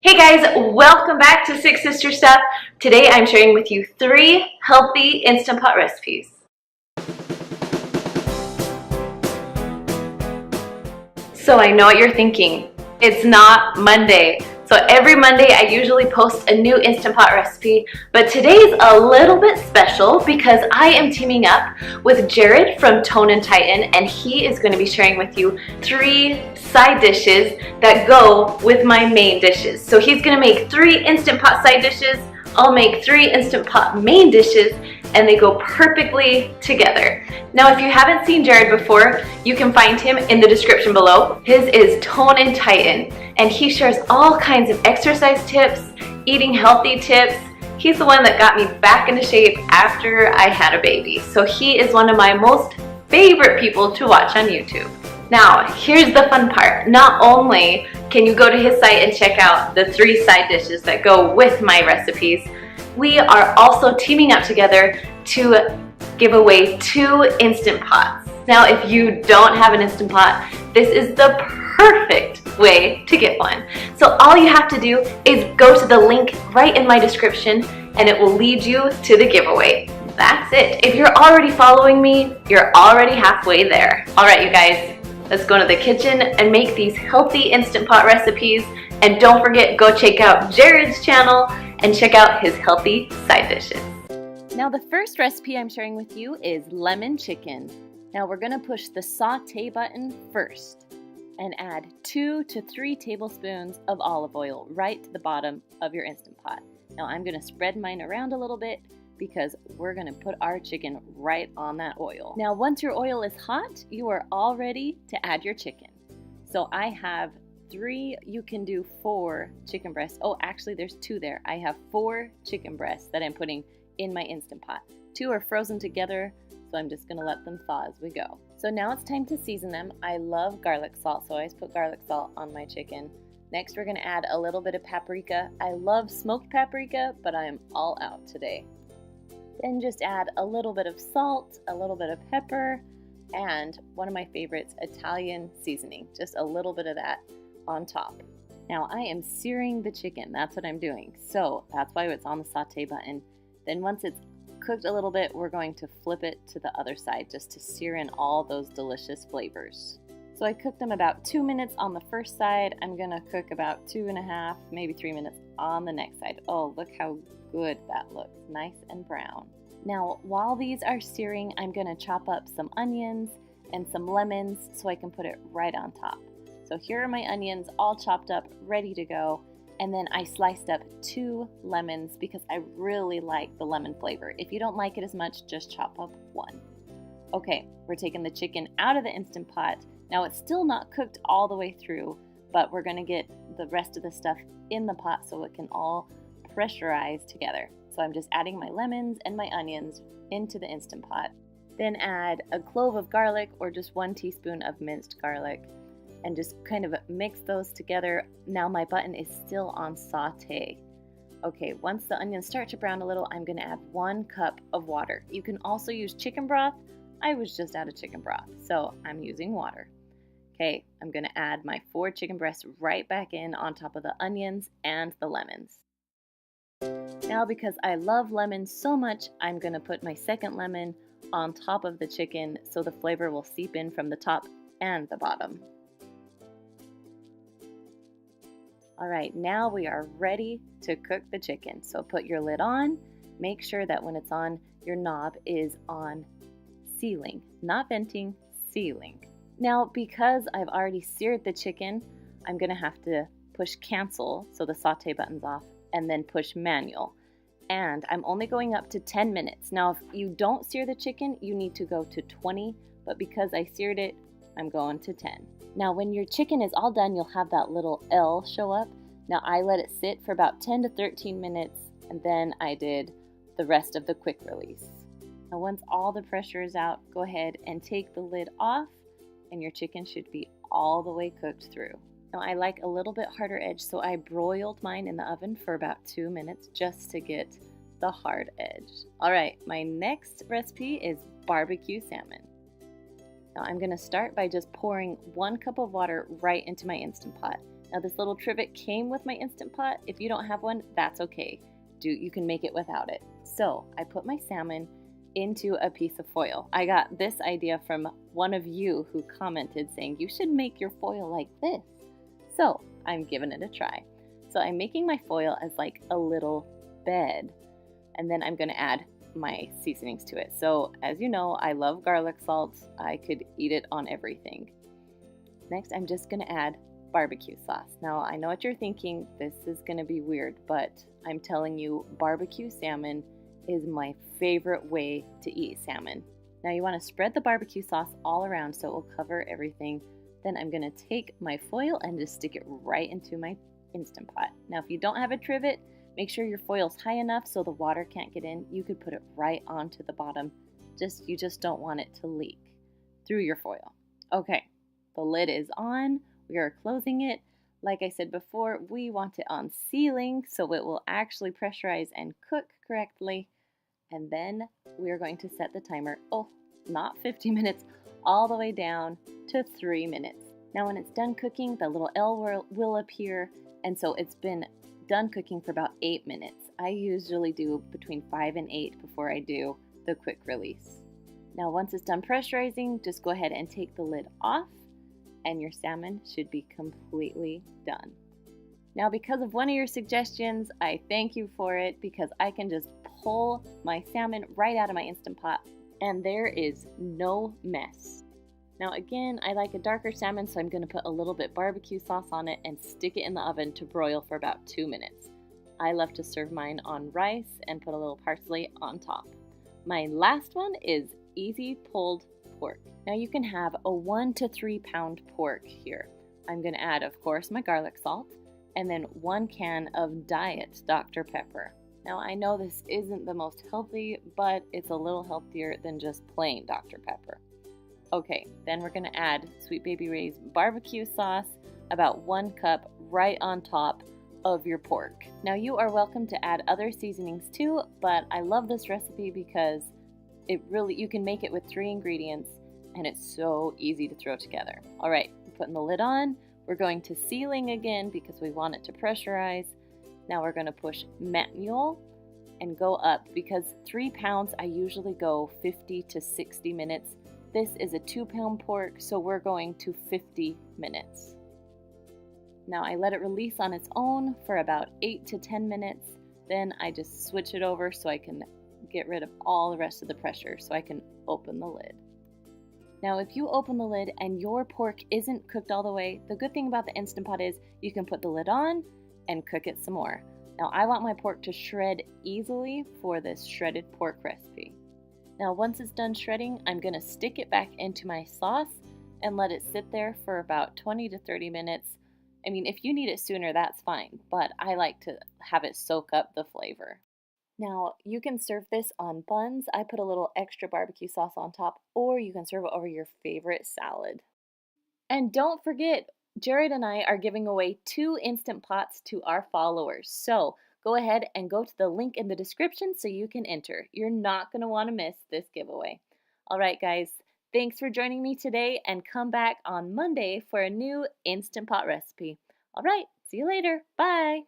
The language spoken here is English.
Hey guys, welcome back to Six Sister Stuff. Today I'm sharing with you 3 healthy Instant Pot recipes. So I know what you're thinking. It's not Monday. So every Monday I usually post a new Instant Pot recipe, but today's a little bit special because I am teaming up with Jared from Tone and Tighten, and he is going to be sharing with you 3 side dishes that go with my main dishes. So he's going to make 3 Instant Pot side dishes, I'll make 3 Instant Pot main dishes, and they go perfectly together. Now, if you haven't seen Jared before, you can find him in the description below. His is Tone and Tighten, and he shares all kinds of exercise tips, eating healthy tips. He's the one that got me back into shape after I had a baby. So he is one of my most favorite people to watch on YouTube. Now, here's the fun part. Not only can you go to his site and check out the 3 side dishes that go with my recipes, we are also teaming up together to give away 2 Instant Pots. Now, if you don't have an Instant Pot, this is the perfect way to get one. So all you have to do is go to the link right in my description and it will lead you to the giveaway. That's it. If you're already following me, you're already halfway there. All right, you guys, let's go to the kitchen and make these healthy Instant Pot recipes. And don't forget, go check out Jared's channel and check out his healthy side dishes. Now the first recipe I'm sharing with you is lemon chicken. Now we're going to push the saute button first and add 2 to 3 tablespoons of olive oil right to the bottom of your Instant Pot. Now I'm going to spread mine around a little bit because we're going to put our chicken right on that oil. Now once your oil is hot, you are all ready to add your chicken. So I have 3, you can do 4 chicken breasts. Oh, actually there's 2 there. I have 4 chicken breasts that I'm putting in my Instant Pot. 2 are frozen together, so I'm just gonna let them thaw as we go. So now it's time to season them. I love garlic salt, so I always put garlic salt on my chicken. Next, we're gonna add a little bit of paprika. I love smoked paprika, but I'm all out today. Then just add a little bit of salt, a little bit of pepper, and one of my favorites, Italian seasoning. Just a little bit of that on top. Now I am searing the chicken. That's what I'm doing. So that's why it's on the saute button. Then once it's cooked a little bit, we're going to flip it to the other side just to sear in all those delicious flavors. So I cooked them about 2 minutes on the first side. I'm gonna cook about 2.5, maybe 3 minutes on the next side. Oh, look how good that looks, nice and brown. Now, while these are searing, I'm gonna chop up some onions and some lemons so I can put it right on top. So here are my onions all chopped up, ready to go. And then I sliced up 2 lemons because I really like the lemon flavor. If you don't like it as much, just chop up 1. Okay, we're taking the chicken out of the Instant Pot. Now it's still not cooked all the way through, but we're gonna get the rest of the stuff in the pot so it can all pressurize together. So I'm just adding my lemons and my onions into the Instant Pot. Then add a clove of garlic or just 1 teaspoon of minced garlic and just kind of mix those together. Now my button is still on saute. Okay, once the onions start to brown a little, I'm gonna add 1 cup of water. You can also use chicken broth. I was just out of chicken broth, so I'm using water. Okay, I'm gonna add my 4 chicken breasts right back in on top of the onions and the lemons. Now because I love lemons so much, I'm gonna put my second lemon on top of the chicken so the flavor will seep in from the top and the bottom. All right, now we are ready to cook the chicken. So put your lid on, make sure that when it's on, your knob is on sealing, not venting, sealing. Now, because I've already seared the chicken, I'm gonna have to push cancel, so the saute button's off, and then push manual. And I'm only going up to 10 minutes. Now, if you don't sear the chicken, you need to go to 20, but because I seared it, I'm going to 10. Now, when your chicken is all done, you'll have that little L show up. Now, I let it sit for about 10 to 13 minutes, and then I did the rest of the quick release. Now, once all the pressure is out, go ahead and take the lid off, and your chicken should be all the way cooked through. Now, I like a little bit harder edge, so I broiled mine in the oven for about 2 minutes just to get the hard edge. All right, my next recipe is barbecue salmon. Now I'm gonna start by just pouring 1 cup of water right into my Instant Pot. Now this little trivet came with my Instant Pot. If you don't have one, that's okay. You can make it without it. So I put my salmon into a piece of foil. I got this idea from one of you who commented saying you should make your foil like this. So I'm giving it a try. So I'm making my foil as like a little bed, and then I'm going to add my seasonings to it. So as you know, I love garlic salt. I could eat it on everything. Next, I'm just going to add barbecue sauce. Now, I know what you're thinking. This is going to be weird, but I'm telling you, barbecue salmon is my favorite way to eat salmon. Now, you want to spread the barbecue sauce all around so it will cover everything. Then I'm going to take my foil and just stick it right into my Instant Pot. Now, if you don't have a trivet, make sure your foil's high enough so the water can't get in. You could put it right onto the bottom. You just don't want it to leak through your foil. Okay, the lid is on. We are closing it. Like I said before, we want it on sealing so it will actually pressurize and cook correctly. And then we are going to set the timer, not 50 minutes, all the way down to 3 minutes. Now when it's done cooking, the little L will appear, and so it's been done cooking for about 8 minutes. I usually do between 5 and 8 before I do the quick release. Now once it's done pressurizing, just go ahead and take the lid off, and your salmon should be completely done. Now because of one of your suggestions, I thank you for it, because I can just pull my salmon right out of my Instant Pot and there is no mess. Now again, I like a darker salmon, so I'm going to put a little bit barbecue sauce on it and stick it in the oven to broil for about 2 minutes. I love to serve mine on rice and put a little parsley on top. My last one is easy pulled pork. Now you can have a 1 to 3 pound pork here. I'm going to add, of course, my garlic salt and then 1 can of Diet Dr. Pepper. Now I know this isn't the most healthy, but it's a little healthier than just plain Dr. Pepper. Okay, then we're going to add Sweet Baby Ray's barbecue sauce, about 1 cup right on top of your pork. Now you are welcome to add other seasonings too, but I love this recipe because you can make it with 3 ingredients and it's so easy to throw together. All right, we're putting the lid on. We're going to sealing again because we want it to pressurize. Now we're going to push manual and go up. Because 3 pounds, I usually go 50 to 60 minutes. This is a 2 pound pork, so we're going to 50 minutes. Now I let it release on its own for about 8 to 10 minutes. Then I just switch it over so I can get rid of all the rest of the pressure so I can open the lid. Now if you open the lid and your pork isn't cooked all the way, the good thing about the Instant Pot is you can put the lid on and cook it some more. Now I want my pork to shred easily for this shredded pork recipe. Now once it's done shredding, I'm going to stick it back into my sauce and let it sit there for about 20 to 30 minutes. I mean, if you need it sooner, that's fine, but I like to have it soak up the flavor. Now you can serve this on buns. I put a little extra barbecue sauce on top, or you can serve it over your favorite salad. And don't forget, Jared and I are giving away 2 Instant Pots to our followers. So go ahead and go to the link in the description so you can enter. You're not going to want to miss this giveaway. All right, guys, thanks for joining me today, and come back on Monday for a new Instant Pot recipe. All right, see you later. Bye.